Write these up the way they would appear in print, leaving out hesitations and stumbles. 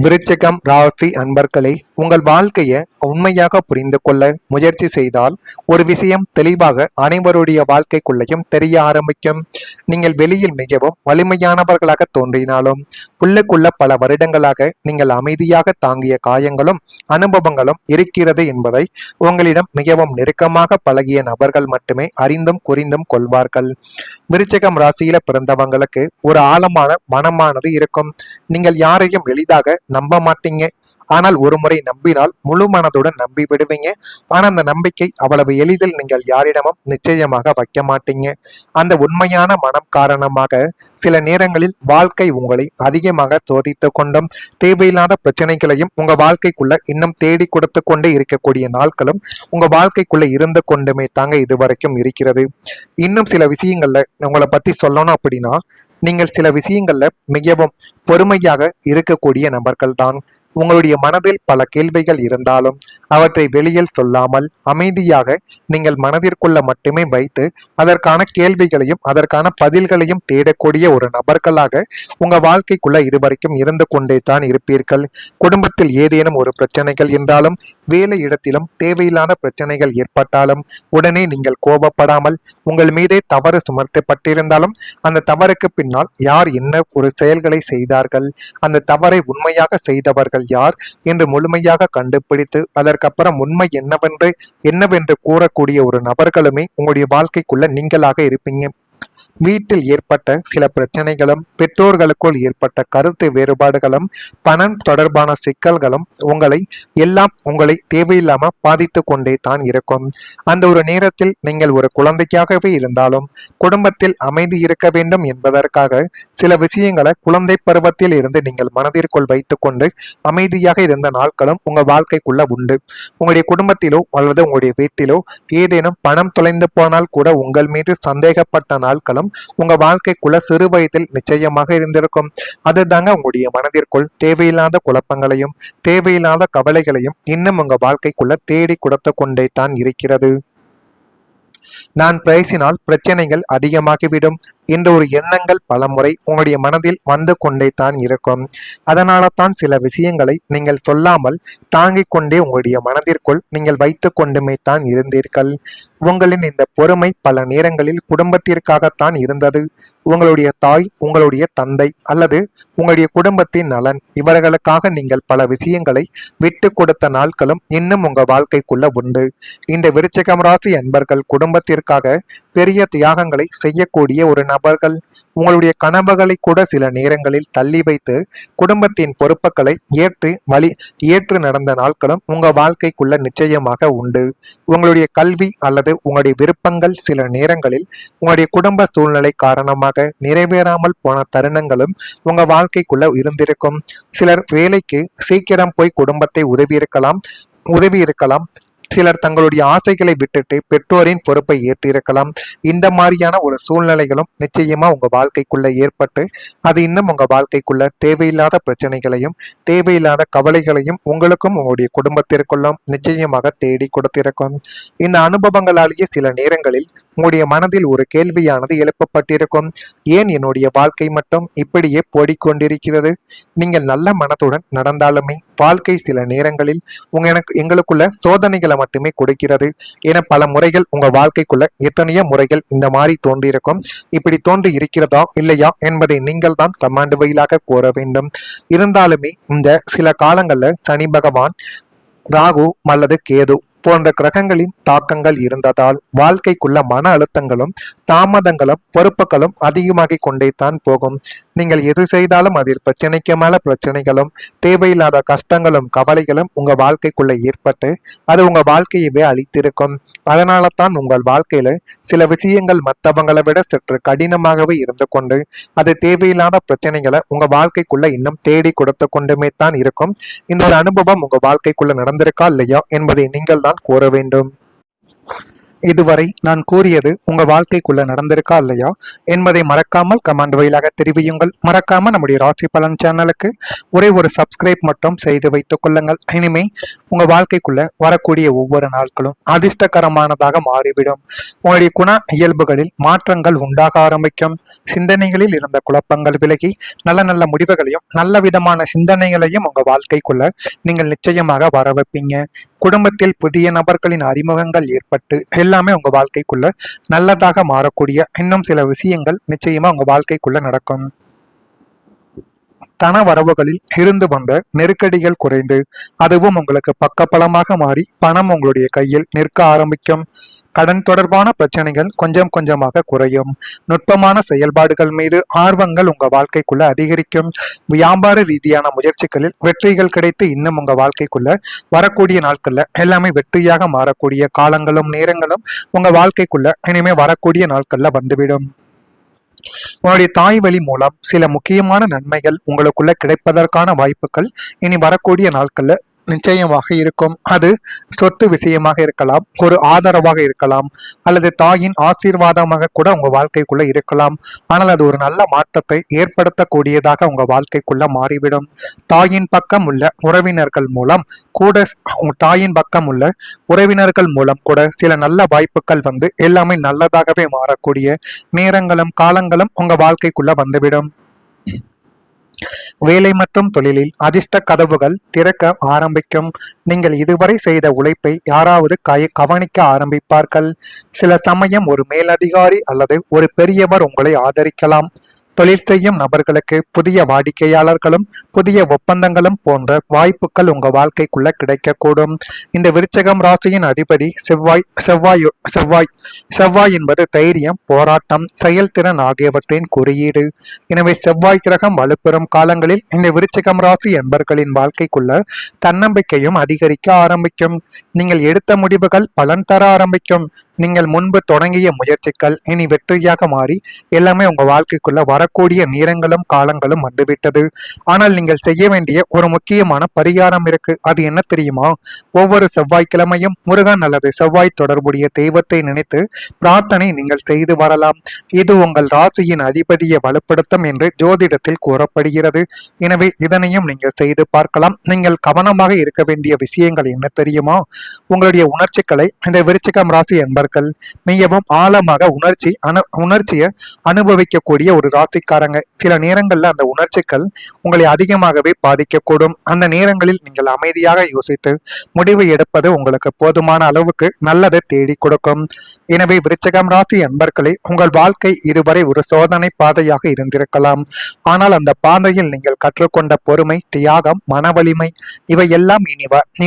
விருச்சிகம் ராசி அன்பர்களே, உங்கள் வாழ்க்கையை உண்மையாக புரிந்து கொள்ள முயற்சி செய்தால் ஒரு விஷயம் தெளிவாக அனைவருடைய வாழ்க்கைக்குள்ளேயும் தெரிய ஆரம்பிக்கும். நீங்கள் வெளியில் மிகவும் வலிமையானவர்களாக தோன்றினாலும் உள்ளுக்குள்ள பல வருடங்களாக நீங்கள் அமைதியாக தாங்கிய காயங்களும் அனுபவங்களும் இருக்கிறது என்பதை உங்களிடம் மிகவும் நெருக்கமாக பழகிய நபர்கள் மட்டுமே அறிந்தும் புரிந்தும் கொள்வார்கள். விருச்சிகம் ராசியில பிறந்தவங்களுக்கு ஒரு ஆழமான மனமானது இருக்கும். நீங்கள் யாரையும் எளிதாக நம்ப மாட்டீங்க. ஆனால் ஒரு முறை நம்பினால் முழு மனதுடன் நம்பி விடுவீங்க. ஆனா அந்த நம்பிக்கை அவ்வளவு எளிதில் நீங்கள் யாரிடமும் நிச்சயமாக வைக்க மாட்டீங்க. அந்த உண்மையான மனம் காரணமாக சில நேரங்களில் வாழ்க்கை உங்களை அதிகமாக சோதித்து கொண்டும் தேவையில்லாத பிரச்சனைகளையும் உங்க வாழ்க்கைக்குள்ள இன்னும் தேடி கொடுத்து கொண்டே இருக்கக்கூடிய நாட்களும் உங்க வாழ்க்கைக்குள்ள இருந்து கொண்டுமே தாங்க இதுவரைக்கும் இருக்கிறது. இன்னும் சில விஷயங்கள்ல உங்களை பத்தி சொல்லணும் அப்படின்னா, நீங்கள் சில விஷயங்கள்ல மிகவும் பொறுமையாக இருக்கக்கூடிய நபர்கள் தான். உங்களுடைய மனதில் பல கேள்விகள் இருந்தாலும் அவற்றை வெளியில் சொல்லாமல் அமைதியாக நீங்கள் மனதிற்குள்ள மட்டுமே வைத்து அதற்கான கேள்விகளையும் அதற்கான பதில்களையும் தேடக்கூடிய ஒரு நபர்களாக உங்க வாழ்க்கைக்குள்ள இதுவரைக்கும் இருந்து கொண்டே தான் இருப்பீர்கள். குடும்பத்தில் ஏதேனும் ஒரு பிரச்சனைகள் என்றாலும், வேலை இடத்திலும் தேவையில்லாத பிரச்சனைகள் ஏற்பட்டாலும் உடனே நீங்கள் கோபப்படாமல் உங்கள் மீதே தவறு சுமத்தப்பட்டிருந்தாலும் அந்த தவறுக்கு பின்னால் யார் என்ன ஒரு செயல்களை செய்தார்கள், அந்த தவறை உண்மையாக செய்தவர்கள் யார் என்று முழுமையாக கண்டுபிடித்து அதற்கப்புறம் உண்மை என்னவென்று கூறக்கூடிய ஒரு நபர்களுமே உங்களுடைய வாழ்க்கைக்குள்ள நீங்களாக இருப்பீங்க. வீட்டில் ஏற்பட்ட சில பிரச்சனைகளும் பெற்றோர்களுக்குள் ஏற்பட்ட கருத்து வேறுபாடுகளும் பணம் தொடர்பான சிக்கல்களும் உங்களை தேவையில்லாம பாதித்து கொண்டே தான் இருக்கும். அந்த ஒரு நேரத்தில் நீங்கள் ஒரு குழந்தைக்காகவே இருந்தாலும் குடும்பத்தில் அமைதி இருக்க வேண்டும் என்பதற்காக சில விஷயங்களை குழந்தை பருவத்தில் இருந்து நீங்கள் மனதிற்குள் வைத்துக் கொண்டு அமைதியாக இருந்த நாட்களும் உங்க வாழ்க்கைக்குள்ள உண்டு. உங்களுடைய குடும்பத்திலோ அல்லது உங்களுடைய வீட்டிலோ ஏதேனும் பணம் தொலைந்து போனால் கூட உங்கள் மீது சந்தேகப்பட்ட நாட்களும் உங்க வாழ்க்கைக்குள்ள சிறு வயதில் நிச்சயமாக இருந்திருக்கும். அதுதாங்க உங்களுடைய மனதிற்குள் தேவையில்லாத குழப்பங்களையும் தேவையில்லாத கவலைகளையும் இன்னும் உங்க வாழ்க்கைக்குள்ள தேடி கொடுத்து கொண்டே தான் இருக்கிறது. நான் பேசினால் பிரச்சனைகள் அதிகமாகிவிடும் என்ற ஒரு எண்ணங்கள் பலமுறை உங்களுடைய மனதில் வந்து கொண்டே தான் இருக்கும். அதனால தான் சில விஷயங்களை நீங்கள் சொல்லாமல் தாங்கிக் கொண்டே உங்களுடைய மனதிற்குள் நீங்கள் வைத்து கொண்டுமே தான் இருந்தீர்கள். உங்களின் இந்த பொறுமை பல நேரங்களில் குடும்பத்திற்காகத்தான் இருந்தது. உங்களுடைய தாய், உங்களுடைய தந்தை அல்லது உங்களுடைய குடும்பத்தின் நலன், இவர்களுக்காக நீங்கள் பல விஷயங்களை விட்டு கொடுத்த நாட்களும் இன்னும் உங்க வாழ்க்கைக்குள்ள உண்டு. இந்த விருச்சிகம் ராசி அன்பர்கள் குடும்பத்திற்காக பெரிய தியாகங்களை செய்யக்கூடிய ஒரு நபர்கள். உங்களுடைய கனவுகளை கூட சில நேரங்களில் தள்ளி வைத்து குடும்பத்தின் பொறுப்புகளை ஏற்று நடந்த நாட்களும் உங்க வாழ்க்கைக்குள்ள நிச்சயமாக உண்டு. உங்களுடைய கல்வி அல்லது உங்களுடைய விருப்பங்கள் சில நேரங்களில் உங்களுடைய குடும்ப சூழ்நிலை காரணமாக நிறைவேறாமல் போன தருணங்களும் உங்க வாழ்க்கைக்குள்ள இருந்திருக்கும். சிலர் வேலைக்கு சீக்கிரம் போய் குடும்பத்தை உதவி இருக்கலாம். சிலர் தங்களுடைய ஆசைகளை விட்டுட்டு பெற்றோரின் பொறுப்பை ஏற்றிருக்கலாம். இந்த மாதிரியான ஒரு சூழ்நிலைகளும் நிச்சயமா உங்க வாழ்க்கைக்குள்ள ஏற்பட்டு அது இன்னும் உங்க வாழ்க்கைக்குள்ள தேவையில்லாத பிரச்சனைகளையும் தேவையில்லாத கவலைகளையும் உங்களுக்கும் உங்களுடைய குடும்பத்திற்குள்ளும் நிச்சயமாக தேடி கொடுத்திருக்கும். இந்த அனுபவங்களாலேயே சில நேரங்களில் உங்களுடைய மனதில் ஒரு கேள்வியானது எழுப்பப்பட்டிருக்கும். ஏன் என்னுடைய வாழ்க்கை மட்டும் இப்படியே போடிக்கொண்டிருக்கிறது? நீங்கள் நல்ல மனத்துடன் நடந்தாலுமே வாழ்க்கை சில நேரங்களில் எங்களுக்குள்ள சோதனைகளை மட்டுமே கொடுக்கிறது என பல முறைகள் உங்க வாழ்க்கைக்குள்ள எத்தனையோ முறைகள் இந்த மாதிரி தோன்றியிருக்கும். இப்படி தோன்றி இருக்கிறதா இல்லையா என்பதை நீங்கள் தான் கமாண்ட் வழியாக கூற வேண்டும். இருந்தாலுமே இந்த சில காலங்கள்ல சனி பகவான், ராகு அல்லது கேது போன்ற கிரகங்களின் தாக்கங்கள் இருந்ததால் வாழ்க்கைக்குள்ள மன அழுத்தங்களும் தாமதங்களும் பொறுப்புகளும் அதிகமாகிக் கொண்டே தான் போகும். நீங்கள் எது செய்தாலும் அதில் பிரச்சனைக்கு மேல பிரச்சனைகளும் தேவையில்லாத கஷ்டங்களும் கவலைகளும் உங்க வாழ்க்கைக்குள்ள ஏற்பட்டு அது உங்க வாழ்க்கையவே அழித்திருக்கும். அதனால தான் உங்கள் வாழ்க்கையில சில விஷயங்கள் மற்றவங்களை விட சற்று கடினமாகவே இருந்து கொண்டு அது தேவையில்லாத பிரச்சனைகளை உங்க வாழ்க்கைக்குள்ள இன்னும் தேடி கொடுத்து கொண்டுமே தான் இருக்கும். இந்த ஒரு அனுபவம் உங்க வாழ்க்கைக்குள்ள நடந்திருக்கா இல்லையா என்பதை நீங்கள் தான் கூற வேண்டும். இதுவரை நான் கூறியது உங்க வாழ்க்கைக்குள்ள நடந்திருக்கா இல்லையா என்பதை மறக்காமல் கமெண்ட் வாயிலாக தெரிவியுங்கள். மறக்காம நம்முடைய ராசி பலன் சேனலுக்கு ஒரே ஒரு சப்ஸ்கிரைப் மட்டும் செய்து வைத்துக் கொள்ளுங்கள். இனிமே உங்க வாழ்க்கைக்குள்ள வரக்கூடிய ஒவ்வொரு நாட்களும் அதிர்ஷ்டகரமானதாக மாறிவிடும். உங்களுடைய குண இயல்புகளில் மாற்றங்கள் உண்டாக ஆரம்பிக்கும். சிந்தனைகளில் இருந்த குழப்பங்கள் விலகி நல்ல நல்ல முடிவுகளையும் நல்ல விதமான சிந்தனைகளையும் உங்க வாழ்க்கைக்குள்ள நீங்கள் நிச்சயமாக வர வைப்பீங்க. குடும்பத்தில் புதிய நபர்களின் அறிமுகங்கள் ஏற்பட்டு எல்லாமே உங்க வாழ்க்கைக்குள்ள நல்லதாக மாறக்கூடிய இன்னும் சில விஷயங்கள் நிச்சயமா உங்க வாழ்க்கைக்குள்ள நடக்கும். தன வரவுகளில் இருந்து வந்த நெருக்கடிகள் குறைந்து அதுவும் உங்களுக்கு பக்கபலமாக மாறி பணம் உங்களுடைய கையில் நிற்க ஆரம்பிக்கும். கடன் தொடர்பான பிரச்சனைகள் கொஞ்சம் கொஞ்சமாக குறையும். நுட்பமான செயல்பாடுகள் மீது ஆர்வங்கள் உங்க வாழ்க்கைக்குள்ள அதிகரிக்கும். வியாபார ரீதியான முயற்சிகளில் வெற்றிகள் கிடைத்து இன்னும் உங்க வாழ்க்கைக்குள்ள வரக்கூடிய நாட்கள்ல எல்லாமே வெற்றியாக மாறக்கூடிய காலங்களும் நேரங்களும் உங்க வாழ்க்கைக்குள்ள இனிமே வரக்கூடிய நாட்கள்ல வந்துவிடும். உங்களுடைய தாய் வழி மூலம் சில முக்கியமான நன்மைகள் உங்களுக்குள்ள கிடைப்பதற்கான வாய்ப்புகள் இனி வரக்கூடிய நாட்கள்ல நிச்சயமாக இருக்கும். அது சொத்து விஷயமாக இருக்கலாம், ஒரு ஆதரவாக இருக்கலாம், அல்லது தாயின் ஆசீர்வாதமாக கூட உங்க வாழ்க்கைக்குள்ள இருக்கலாம். ஆனால் அது ஒரு நல்ல மாற்றத்தை ஏற்படுத்தக்கூடியதாக உங்க வாழ்க்கைக்குள்ள மாறிவிடும். தாயின் பக்கம் உள்ள உறவினர்கள் மூலம் கூட தாயின் பக்கம் உள்ள உறவினர்கள் மூலம் கூட சில நல்ல வாய்ப்புகள் வந்து எல்லாமே நல்லதாகவே மாறக்கூடிய நேரங்களும் காலங்களும் உங்க வாழ்க்கைக்குள்ள வந்துவிடும். வேலை மற்றும் தொழிலில் அதிர்ஷ்ட கதவுகள் திறக்க ஆரம்பிக்கும். நீங்கள் இதுவரை செய்த உழைப்பை யாராவது கவனிக்க ஆரம்பிப்பார்கள். சில சமயம் ஒரு மேலதிகாரி அல்லது ஒரு பெரியவர் உங்களை ஆதரிக்கலாம். தொழில் செய்யும் நபர்களுக்கு புதிய வாடிக்கையாளர்களும் புதிய ஒப்பந்தங்களும் போன்ற வாய்ப்புகள் உங்க வாழ்க்கைக்குள்ள கிடைக்கக்கூடும். இந்த விருச்சகம் ராசியின் அதிபதி செவ்வாய் என்பது தைரியம், போராட்டம், செயல்திறன் ஆகியவற்றின் குறியீடு. எனவே செவ்வாய் கிரகம் வலுப்பெறும் காலங்களில் இந்த விருச்சகம் ராசி என்பர்களின் வாழ்க்கைக்குள்ள தன்னம்பிக்கையும் அதிகரிக்க ஆரம்பிக்கும். நீங்கள் எடுத்த முடிவுகள் பலன் தர ஆரம்பிக்கும். நீங்கள் முன்பு தொடங்கிய முயற்சிகள் இனி வெற்றியாக மாறி எல்லாமே உங்க வாழ்க்கைக்குள்ள வரக்கூடிய நேரங்களும் காலங்களும் வந்துவிட்டது. ஆனால் நீங்கள் செய்ய வேண்டிய ஒரு முக்கியமான பரிகாரம் இருக்கு. அது என்ன தெரியுமா? ஒவ்வொரு செவ்வாய்க்கிழமையும் முருகன் அல்லது செவ்வாய் தொடர்புடைய தெய்வத்தை நினைத்து பிரார்த்தனை நீங்கள் செய்து வரலாம். இது உங்கள் ராசியின் அதிபதியை வலுப்படுத்தும் என்று ஜோதிடத்தில் கூறப்படுகிறது. எனவே இதனையும் நீங்கள் செய்து பார்க்கலாம். நீங்கள் கவனமாக இருக்க வேண்டிய விஷயங்கள் என்ன தெரியுமா? உங்களுடைய உணர்ச்சிகளை இந்த விருச்சிகம் ராசி என்பது மிகவும் ஆழமாக உணர்ச்சியை அனுபவிக்கக்கூடிய ஒரு ராசிக்காரங்க. சில நேரங்கள்ல அந்த உணர்ச்சிகள் உங்களை அதிகமாகவே பாதிக்கக்கூடும். அந்த நேரங்களில் நீங்கள் அமைதியாக யோசித்து முடிவு எடுப்பது உங்களுக்கு போதுமான அளவுக்கு நல்லதை தேடி கொடுக்கும். எனவே விருச்சிகம் ராசி அன்பர்களே, உங்கள் வாழ்க்கை இதுவரை ஒரு சோதனை பாதையாக இருந்திருக்கலாம். ஆனால் அந்த பாதையில் நீங்கள் கற்றுக்கொண்ட பொறுமை, தியாகம், மன வலிமை இவை எல்லாம்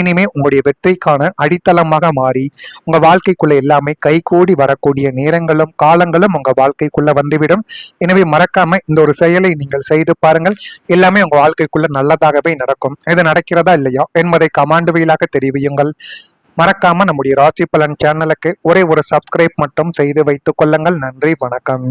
இனிமே உங்களுடைய வெற்றிக்கான அடித்தளமாக மாறி உங்க வாழ்க்கைக்குள்ள எல்லாமே கைகூடி வரக்கூடிய நேரங்களும் காலங்களும் உங்க வாழ்க்கைக்குள்ள வந்துவிடும். எனவே மறக்காம இந்த ஒரு செயலை நீங்கள் செய்து பாருங்கள். எல்லாமே உங்க வாழ்க்கைக்குள்ள நல்லதாகவே நடக்கும். இது நடக்கிறதா இல்லையா என்பதை கமெண்ட் வாயிலாக தெரிவியுங்கள். மறக்காம நம்முடைய ராசி பலன் சேனலுக்கு ஒரே ஒரு சப்ஸ்கிரைப் மட்டும் செய்து வைத்துக் கொள்ளுங்கள். நன்றி, வணக்கம்.